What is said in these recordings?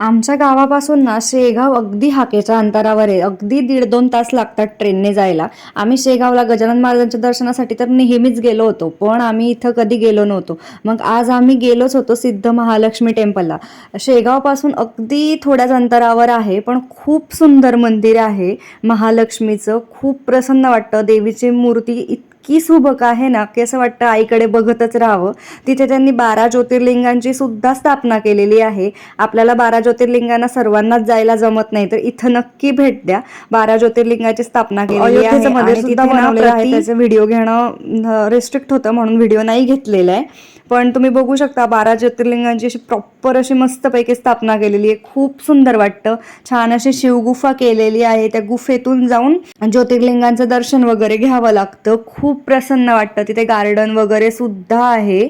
आमच्या गावापासून ना शेगाव अगदी हाकेच्या अंतरावर आहे. अगदी 1.5-2 तास लागतात ट्रेनने जायला. आम्ही शेगावला गजानन महाराजांच्या दर्शनासाठी तर नेहमीच गेलो होतो, पण आम्ही इथं कधी गेलो नव्हतो. मग आज आम्ही गेलोच होतो सिद्ध महालक्ष्मी टेम्पलला. शेगावपासून अगदी थोड्याच अंतरावर आहे, पण खूप सुंदर मंदिर आहे महालक्ष्मीचं. खूप प्रसन्न वाटतं. देवीची मूर्ती इतकी सुबक आहे ना, की असं वाटतं आईकडे बघतच राहावं. तिथे त्यांनी 12 ज्योतिर्लिंगांची सुद्धा स्थापना केलेली आहे. आपल्याला 12 ज्योतिर्लिंगांना सर्वांनाच जायला जमत नाही, तर इथं नक्की भेट द्या. 12 ज्योतिर्लिंगाची स्थापना केलेली आहे. अयोध्येचं मंदिर सुद्धा बनवलेलं आहे. त्याचे व्हिडिओ घेणं रिस्ट्रिक्ट होतं म्हणून व्हिडिओ नाही घेतलेला आहे. पण तुम्ही बघू शकता 12 ज्योतिर्लिंगांची अशी प्रॉपर अशी मस्तपैकी स्थापना केलेली आहे. खूप सुंदर वाटतं. छान अशी शिवगुफा केलेली आहे. त्या गुफेतून जाऊन ज्योतिर्लिंगांचं दर्शन वगैरे घ्यावं लागतं. खूप प्रसन्न वाटतं. तिथे गार्डन वगैरे सुद्धा आहे.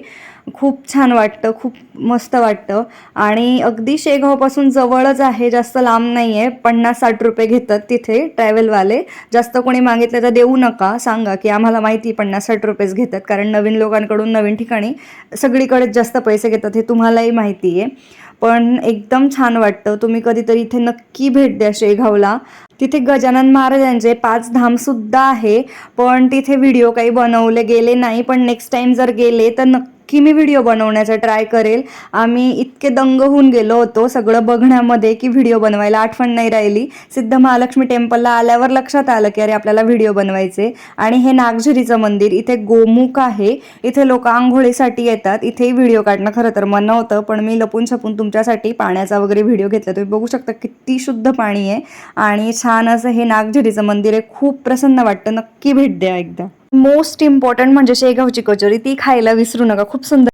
खूप छान वाटतं. खूप मस्त वाटतं. आणि अगदी शेगावपासून जवळच आहे, जास्त लांब नाही आहे. 50-60 रुपये घेतात तिथे ट्रॅव्हलवाले. जास्त कोणी मागितलं तर देऊ नका, सांगा की आम्हाला माहिती 50-60 रुपयेच घेतात, कारण नवीन लोकांकडून नवीन ठिकाणी सगळीकडेच जास्त पैसे घेतात हे तुम्हालाही माहिती आहे. पण एकदम छान वाटतं. तुम्ही कधीतरी इथे नक्की भेट द्या शेगावला. तिथे गजानन महाराजांचे 5 धामसुद्धा आहे, पण तिथे व्हिडिओ काही बनवले गेले नाही. पण नेक्स्ट टाईम जर गेले तर नक्की मी व्हिडिओ बनवण्याचा ट्राय करेल. आम्ही इतके दंग होऊन गेलो होतो सगळं बघण्यामध्ये की व्हिडिओ बनवायला आठवण नाही राहिली. सिद्ध महालक्ष्मी टेम्पलला आल्यावर लक्षात आलं की अरे आपल्याला व्हिडिओ बनवायचे. आणि हे नागझरीचं मंदिर, इथे गोमुख आहे. इथे लोक आंघोळीसाठी येतात. इथेही व्हिडिओ काढणं खरं तर मना होतं, पण मी लपून छपून तुमच्यासाठी पाण्याचा वगैरे व्हिडिओ घेतला. तुम्ही बघू शकता किती शुद्ध पाणी आहे. आणि छान असं हे नागझरीचं मंदिर आहे. खूप प्रसन्न वाटतं. नक्की भेट द्या एकदा. मोस्ट इम्पॉर्टंट म्हणजे शेगावची कचोरी, ती खायला विसरू नका. खूप सुंदर